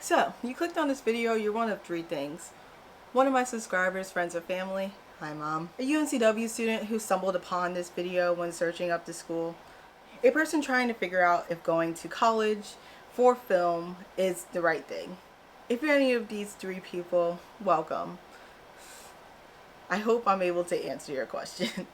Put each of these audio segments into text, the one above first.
So, you clicked on this video, you're one of three things. One of my subscribers, friends, or family. Hi, Mom. A UNCW student who stumbled upon this video when searching up the school. A person trying to figure out if going to college for film is the right thing. If you're any of these three people, welcome. I hope I'm able to answer your question.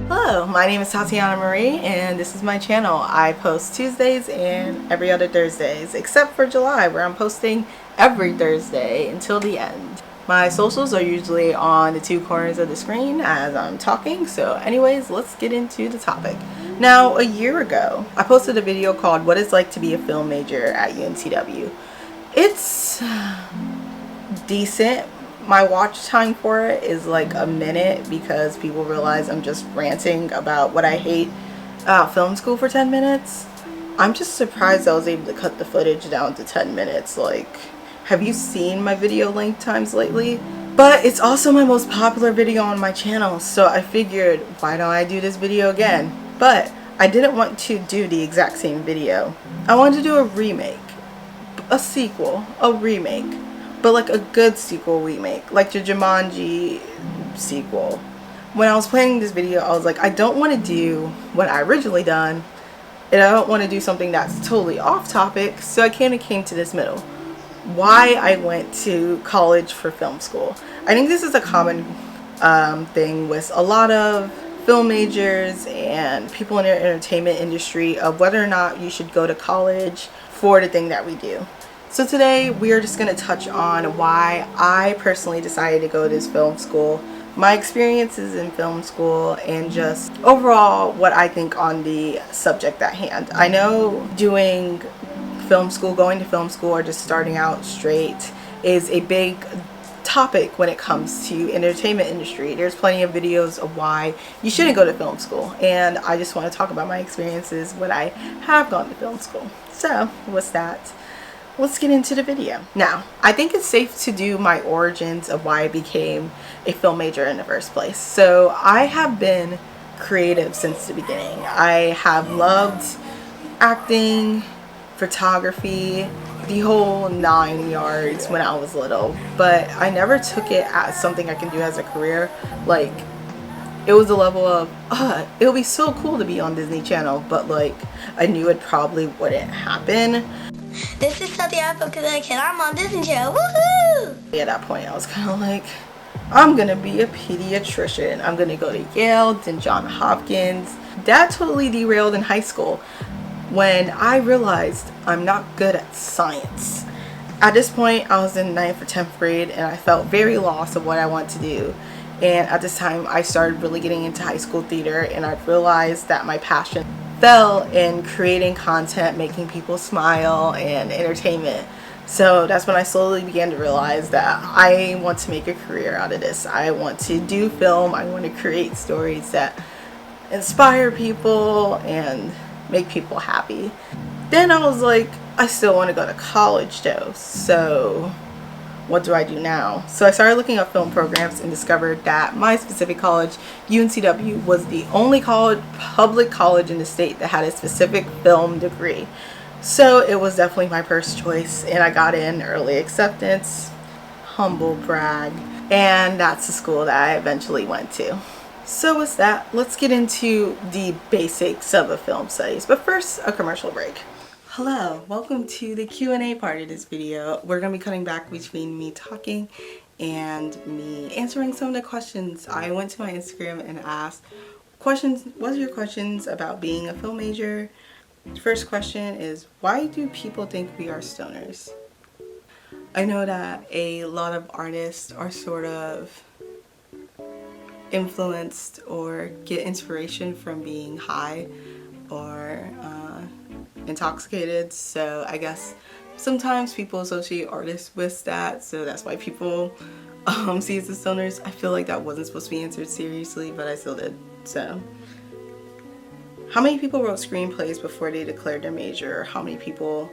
Hello, my name is Tatyana Marie and this is my channel. I post Tuesdays and every other Thursdays, except for July where I'm posting every Thursday until the end. My socials are usually on the two corners of the screen as I'm talking, so anyways, let's get into the topic. Now, a year ago, I posted a video called What It's Like to Be a Film Major at UNCW. It's decent. My watch time for it is like a minute because people realize I'm just ranting about what I hate film school for 10 minutes. I'm just surprised I was able to cut the footage down to 10 minutes. Like, have you seen my video length times lately? But it's also my most popular video on my channel, so I figured, why don't I do this video again? But I didn't want to do the exact same video. I wanted to do a remake, a sequel, a remake. But like a good sequel remake, like the Jumanji sequel. When I was planning this video, I was like, I don't want to do what I originally done, and I don't want to do something that's totally off topic, so I kind of came to this middle. Why I went to college for film school. I think this is a common thing with a lot of film majors and people in the entertainment industry of whether or not you should go to college for the thing that we do. So today we are just going to touch on why I personally decided to go to this film school, my experiences in film school, and just overall what I think on the subject at hand. I know doing film school, going to film school, or just starting out straight is a big topic when it comes to entertainment industry. There's plenty of videos of why you shouldn't go to film school, and I just want to talk about my experiences when I have gone to film school. So what's that? Let's get into the video. Now, I think it's safe to do my origins of why I became a film major in the first place. So I have been creative since the beginning. I have loved acting, photography, the whole 9 yards when I was little, but I never took it as something I can do as a career. Like, it was a level of, it would be so cool to be on Disney Channel, but like, I knew it probably wouldn't happen. This is Tatyana from Connecticut. I'm on Disney Channel. Woohoo! At that point, I was kind of like, I'm gonna be a pediatrician. I'm gonna go to Yale, then Johns Hopkins. That totally derailed in high school when I realized I'm not good at science. At this point, I was in 9th or 10th grade and I felt very lost of what I want to do. And at this time, I started really getting into high school theater, and I realized that my passion fell in creating content, making people smile, and entertainment. So that's when I slowly began to realize that I want to make a career out of this. I want to do film. I want to create stories that inspire people and make people happy. Then I was like, I still want to go to college though. So what do I do now? So I started looking up film programs and discovered that my specific college, UNCW, was the only public college in the state that had a specific film degree. So it was definitely my first choice, and I got in early acceptance, humble brag, and that's the school that I eventually went to. So with that, let's get into the basics of a film studies, but first, a commercial break. Hello, welcome to the Q&A part of this video. We're going to be cutting back between me talking and me answering some of the questions. I went to my Instagram and asked questions. What are your questions about being a film major? First question is, why do people think we are stoners? I know that a lot of artists are sort of influenced or get inspiration from being high or intoxicated, so I guess sometimes people associate artists with that, so that's why people see us as stoners. I feel like that wasn't supposed to be answered seriously, but I still did. So, how many people wrote screenplays before they declared their major? How many people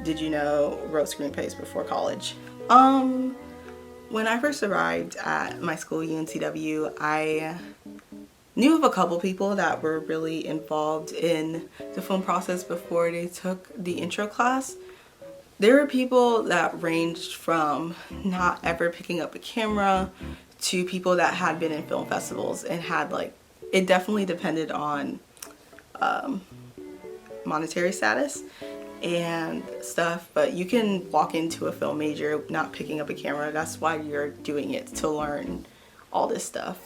did you know wrote screenplays before college. When I first arrived at my school, UNCW, I knew of a couple people that were really involved in the film process before they took the intro class. There were people that ranged from not ever picking up a camera to people that had been in film festivals and had like, it definitely depended on monetary status and stuff, but you can walk into a film major not picking up a camera. That's why you're doing it, to learn all this stuff.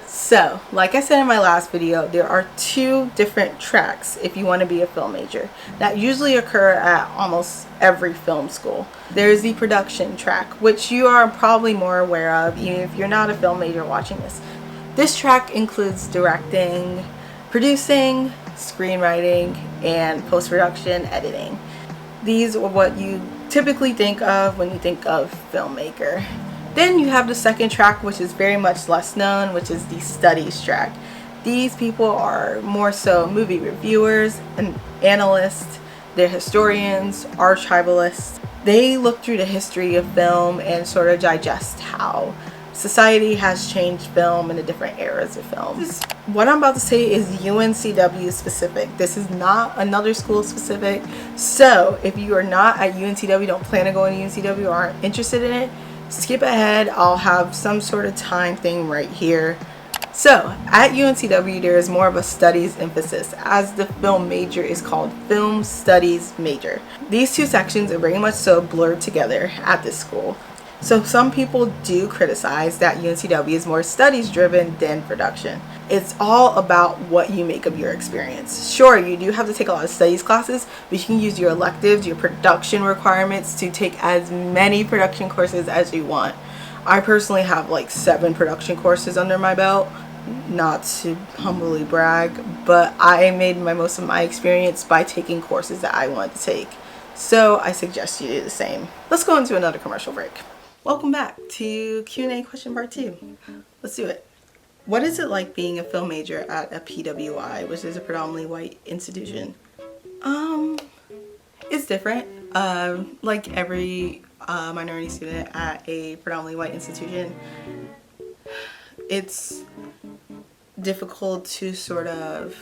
So like I said in my last video, there are 2 different tracks if you want to be a film major that usually occur at almost every film school. There's the production track, which you are probably more aware of even if you're not a film major watching this. This track includes directing, producing, screenwriting, and post-production editing. These are what you typically think of when you think of filmmaker. Then you have the second track, which is very much less known, which is the studies track. These people are more so movie reviewers and analysts. They're historians, archivalists. They look through the history of film and sort of digest how society has changed film in the different eras of film. What I'm about to say is UNCW specific. This is not another school specific. So if you are not at UNCW, don't plan to go into UNCW, or aren't interested in it, skip ahead. I'll have some sort of time thing right here. So at UNCW, there is more of a studies emphasis, as the film major is called film studies major. These 2 sections are very much so blurred together at this school. So some people do criticize that UNCW is more studies driven than production. It's all about what you make of your experience. Sure, you do have to take a lot of studies classes, but you can use your electives, your production requirements to take as many production courses as you want. I personally have like 7 production courses under my belt, not to humbly brag, but I made most of my experience by taking courses that I wanted to take. So I suggest you do the same. Let's go into another commercial break. Welcome back to Q&A question part 2. Let's do it. What is it like being a film major at a PWI, which is a predominantly white institution? It's different. Like every minority student at a predominantly white institution, it's difficult to sort of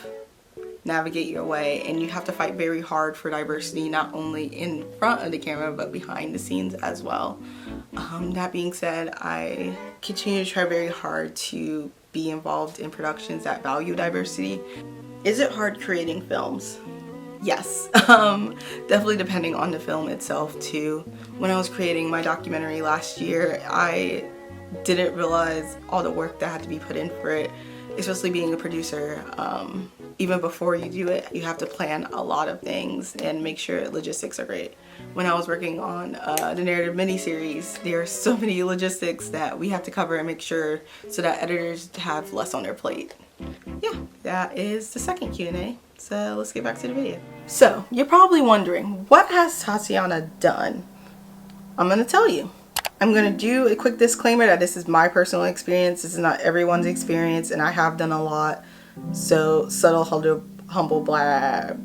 navigate your way, and you have to fight very hard for diversity, not only in front of the camera but behind the scenes as well. That being said, I continue to try very hard to be involved in productions that value diversity. Is it hard creating films? Yes. Definitely depending on the film itself too. When I was creating my documentary last year, I didn't realize all the work that had to be put in for it, especially being a producer. Even before you do it, you have to plan a lot of things and make sure logistics are great. When I was working on the narrative miniseries, there are so many logistics that we have to cover and make sure so that editors have less on their plate. Yeah, that is the second Q&A. So let's get back to the video. So you're probably wondering, what has Tatyana done? I'm gonna tell you. I'm gonna do a quick disclaimer that this is my personal experience. This is not everyone's experience, and I have done a lot. So subtle, humble brag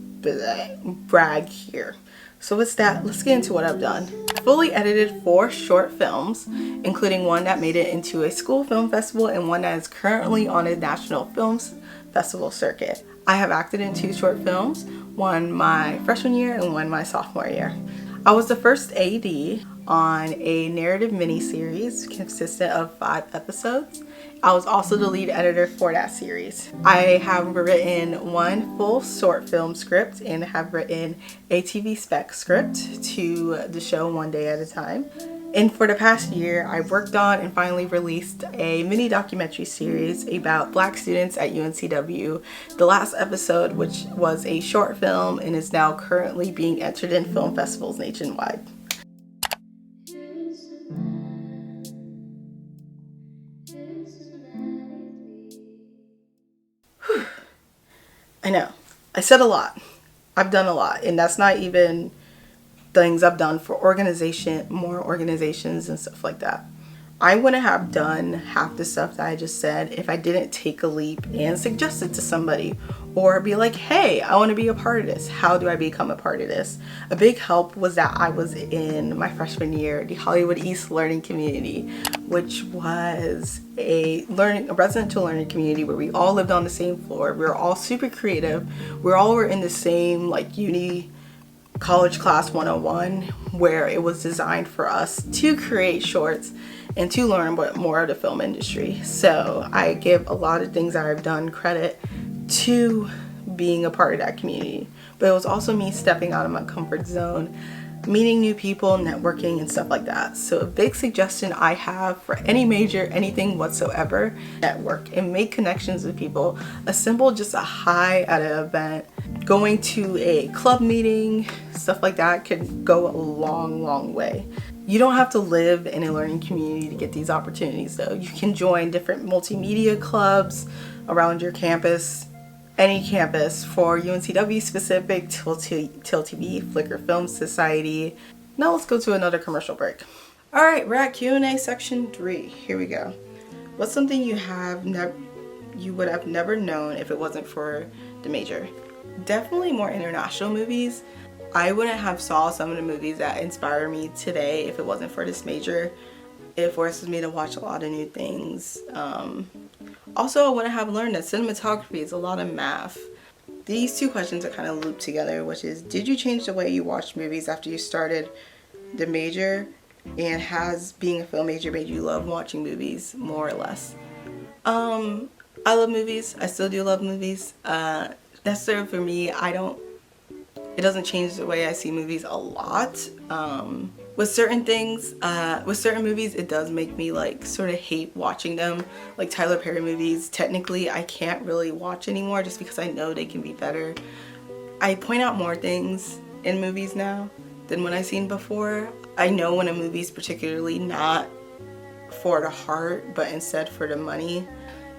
here. So with that, let's get into what I've done. Fully edited 4 short films, including one that made it into a school film festival and one that is currently on a national films festival circuit. I have acted in 2 short films, one my freshman year and one my sophomore year. I was the first AD on a narrative miniseries consistent of 5 episodes. I was also the lead editor for that series. I have written 1 full short film script and have written a TV spec script to the show One Day at a Time. And for the past year, I've worked on and finally released a mini documentary series about Black students at UNCW. The last episode, which was a short film and is now currently being entered in film festivals nationwide. I know, I said a lot. I've done a lot, and that's not even things I've done for more organizations and stuff like that. I wouldn't have done half the stuff that I just said if I didn't take a leap and suggest it to somebody, or be like, hey, I want to be a part of this. How do I become a part of this? A big help was that I was in my freshman year, the Hollywood East Learning Community, which was a residential learning community where we all lived on the same floor. We were all super creative. We all were in the same like college class 101, where it was designed for us to create shorts and to learn more of the film industry. So I give a lot of things that I've done credit to being a part of that community. But it was also me stepping out of my comfort zone, meeting new people, networking, and stuff like that. So a big suggestion I have for any major, anything whatsoever, network and make connections with people. Assemble just a hi at an event, going to a club meeting, stuff like that can go a long way. You don't have to live in a learning community to get these opportunities though. You can join different multimedia clubs around your campus, any campus, for UNCW Specific, Till TV, Flickr Film Society. Now let's go to another commercial break. All right, we're at Q&A section 3. Here we go. What's something you would have never known if it wasn't for the major? Definitely more international movies. I wouldn't have saw some of the movies that inspire me today if it wasn't for this major. It forces me to watch a lot of new things. Also, I wouldn't have learned that cinematography is a lot of math. These two questions are kind of looped together, which is, did you change the way you watched movies after you started the major? And has being a film major made you love watching movies more or less? I love movies. I still do love movies. Necessarily for me, it doesn't change the way I see movies a lot. With certain things, with certain movies, it does make me like sort of hate watching them. Like Tyler Perry movies, technically I can't really watch anymore just because I know they can be better. I point out more things in movies now than when I've seen before. I know when a movie's particularly not for the heart, but instead for the money.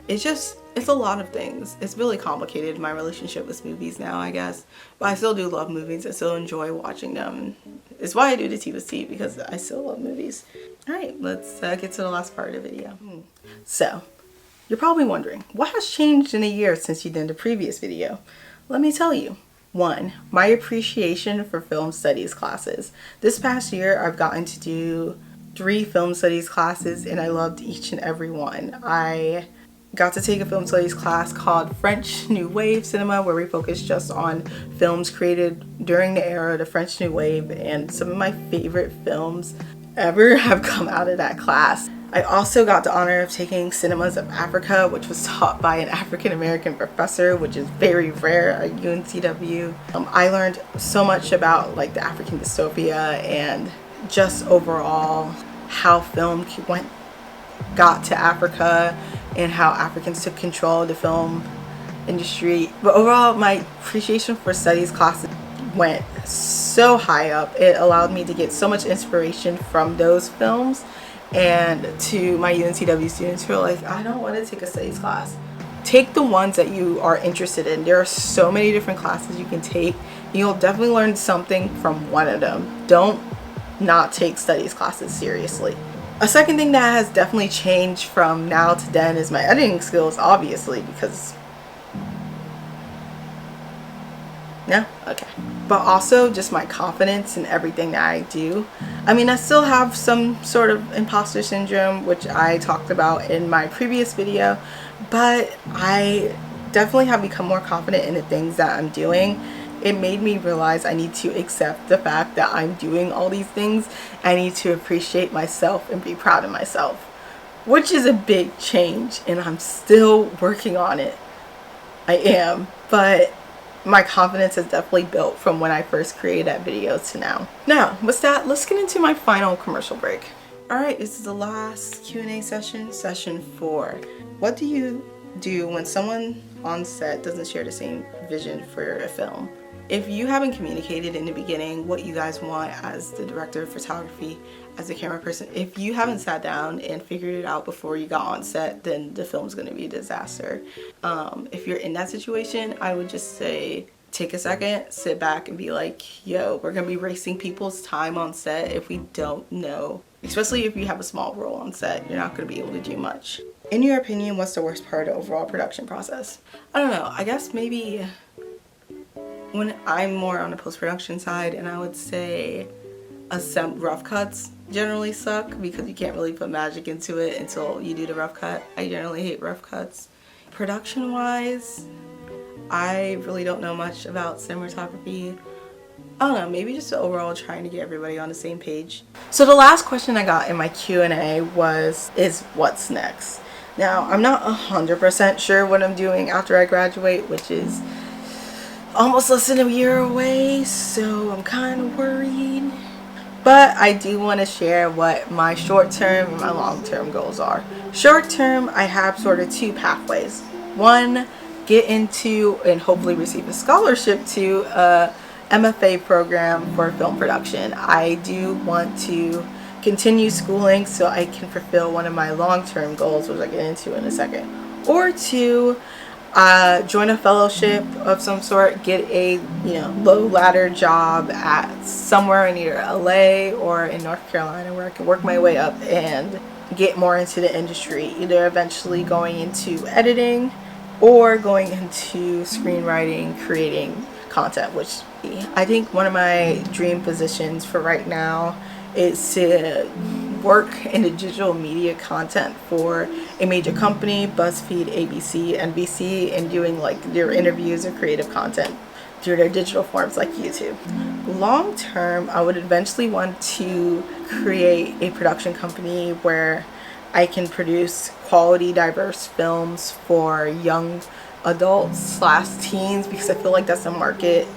It's a lot of things. It's really complicated, my relationship with movies now, I guess. But I still do love movies. I still enjoy watching them. It's why I do the Tea with Tea, because I still love movies. Alright, let's get to the last part of the video. So, you're probably wondering, what has changed in a year since you did the previous video? Let me tell you. 1, my appreciation for film studies classes. This past year, I've gotten to do 3 film studies classes, and I loved each and every one. I got to take a film studies class called French New Wave Cinema, where we focus just on films created during the era of the French New Wave, and some of my favorite films ever have come out of that class. I also got the honor of taking Cinemas of Africa, which was taught by an African-American professor, which is very rare at UNCW. I learned so much about like the African dystopia and just overall how film got to Africa and how Africans took control of the film industry. But overall, my appreciation for studies classes went so high up. It allowed me to get so much inspiration from those films. And to my UNCW students who are like, I don't want to take a studies class, take the ones that you are interested in. There are so many different classes you can take. You'll definitely learn something from one of them. Don't not take studies classes seriously. A second thing that has definitely changed from now to then is my editing skills, obviously, because yeah, okay. But also just my confidence in everything that I do. I mean, I still have some sort of imposter syndrome, which I talked about in my previous video, but I definitely have become more confident in the things that I'm doing. It made me realize I need to accept the fact that I'm doing all these things. I need to appreciate myself and be proud of myself, which is a big change, and I'm still working on it. I am, but my confidence has definitely built from when I first created that video to now. Now, with that, let's get into my final commercial break. Alright, this is the last Q&A session, session 4. What do you do when someone on set doesn't share the same vision for a film? If you haven't communicated in the beginning what you guys want as the director of photography, as a camera person, if you haven't sat down and figured it out before you got on set, then the film's going to be a disaster. If you're in that situation, I would just say take a second, sit back and be like, yo, we're gonna be wasting people's time on set if we don't know. Especially if you have a small role on set, you're not gonna be able to do much. In your opinion, what's the worst part of the overall production process? I don't know, I guess maybe when I'm more on the post-production side, and I would say rough cuts generally suck because you can't really put magic into it until you do the rough cut. I generally hate rough cuts. Production wise, I really don't know much about cinematography. I don't know, maybe just overall trying to get everybody on the same page. So the last question I got in my Q&A is what's next? Now, I'm not 100% sure what I'm doing after I graduate, which is almost less than a year away, so I'm kind of worried. But I do want to share what my short-term and my long-term goals are. Short-term, I have sort of two pathways. One, get into and hopefully receive a scholarship to a MFA program for film production. I do want to continue schooling so I can fulfill one of my long-term goals, which I'll get into in a second. Or two, join a fellowship of some sort, get a low ladder job at somewhere in either LA or in North Carolina where I can work my way up and get more into the industry, either eventually going into editing or going into screenwriting, creating content, which I think one of my dream positions for right now is to work in the digital media content for a major company, BuzzFeed, ABC, NBC, and doing like their interviews or creative content through their digital forms like YouTube. Long term, I would eventually want to create a production company where I can produce quality, diverse films for young adults / teens, because I feel like that's a market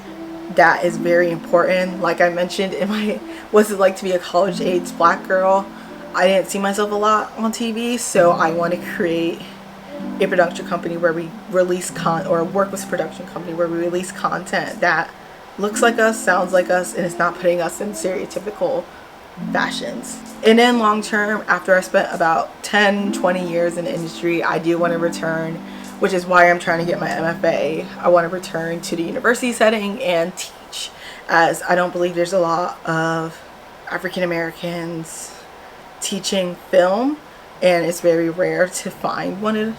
that is very important. Like I mentioned in my What's It Like to Be a College Age Black Girl, I didn't see myself a lot on TV, so I want to create a production company where we release work with a production company where we release content that looks like us, sounds like us, and is not putting us in stereotypical fashions. And then long term, after I spent about 10-20 years in the industry, I do want to return, which is why I'm trying to get my MFA. I want to return to the university setting and teach, as I don't believe there's a lot of African Americans teaching film, and it's very rare to find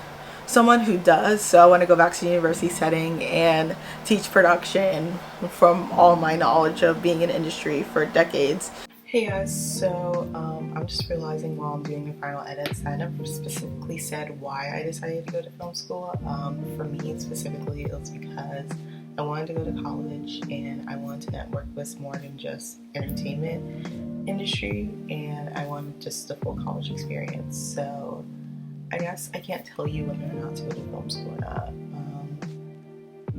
someone who does. So I want to go back to the university setting and teach production from all my knowledge of being in the industry for decades. Hey guys, so I'm just realizing while I'm doing the final edits, I never specifically said why I decided to go to film school. For me specifically, it was because I wanted to go to college and I wanted to network with more than just entertainment industry, and I wanted just the full college experience. So I guess I can't tell you whether or not to go to film school or not.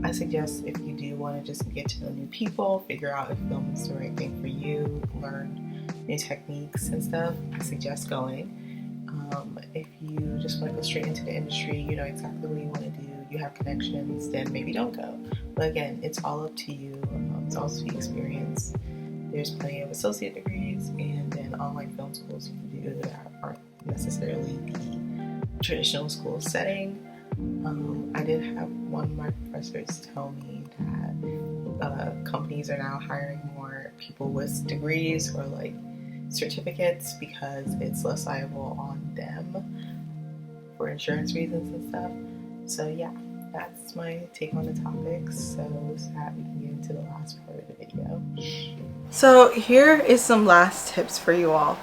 I suggest if you do want to just get to know new people, figure out if film is the right thing for you, learn new techniques and stuff, I suggest going. If you just want to go straight into the industry, you know exactly what you want to do, you have connections, then maybe don't go. But again, it's all up to you. It's all to be experience. There's plenty of associate degrees and then online film schools you can do that aren't necessarily the traditional school setting. I did have one of my professors tell me that companies are now hiring more people with degrees or like certificates because it's less liable on them for insurance reasons and stuff. So yeah, that's my take on the topic. So that we can get into the last part of the video. So here is some last tips for you all.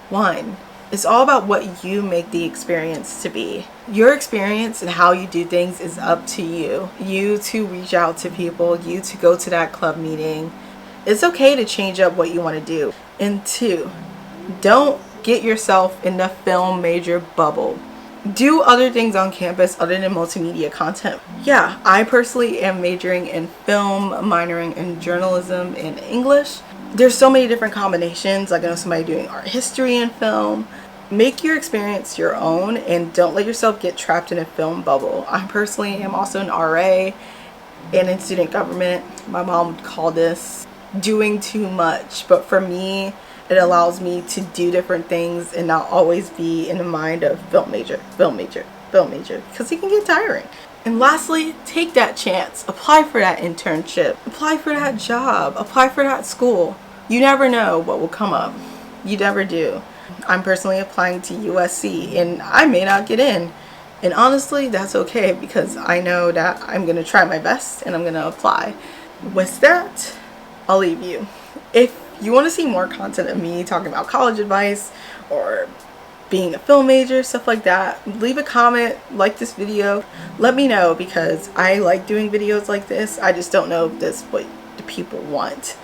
1, it's all about what you make the experience to be. Your experience and how you do things is up to you. You to reach out to people, you to go to that club meeting. It's okay to change up what you want to do. And 2, don't get yourself in the film major bubble. Do other things on campus other than multimedia content. Yeah, I personally am majoring in film, minoring in journalism and English. There's so many different combinations. Like I know somebody doing art history and film. Make your experience your own and don't let yourself get trapped in a film bubble. I personally am also an RA and in student government. My mom would call this doing too much, but for me, it allows me to do different things and not always be in the mind of film major, because it can get tiring. And lastly, take that chance. Apply for that internship. Apply for that job. Apply for that school. You never know what will come up. You never do. I'm personally applying to USC and I may not get in. And honestly, that's okay because I know that I'm going to try my best and I'm going to apply. With that, I'll leave you. If you want to see more content of me talking about college advice or being a film major, stuff like that, leave a comment, like this video, let me know because I like doing videos like this. I just don't know if this is what the people want.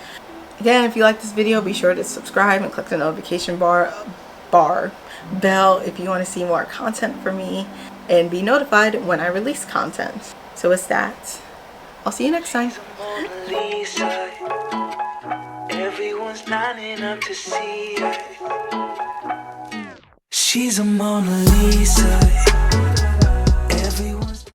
Again, if you like this video, be sure to subscribe and click the notification bell if you want to see more content from me and be notified when I release content. So with that, I'll see you next time. Everyone's lining up to see her. She's a Mona Lisa.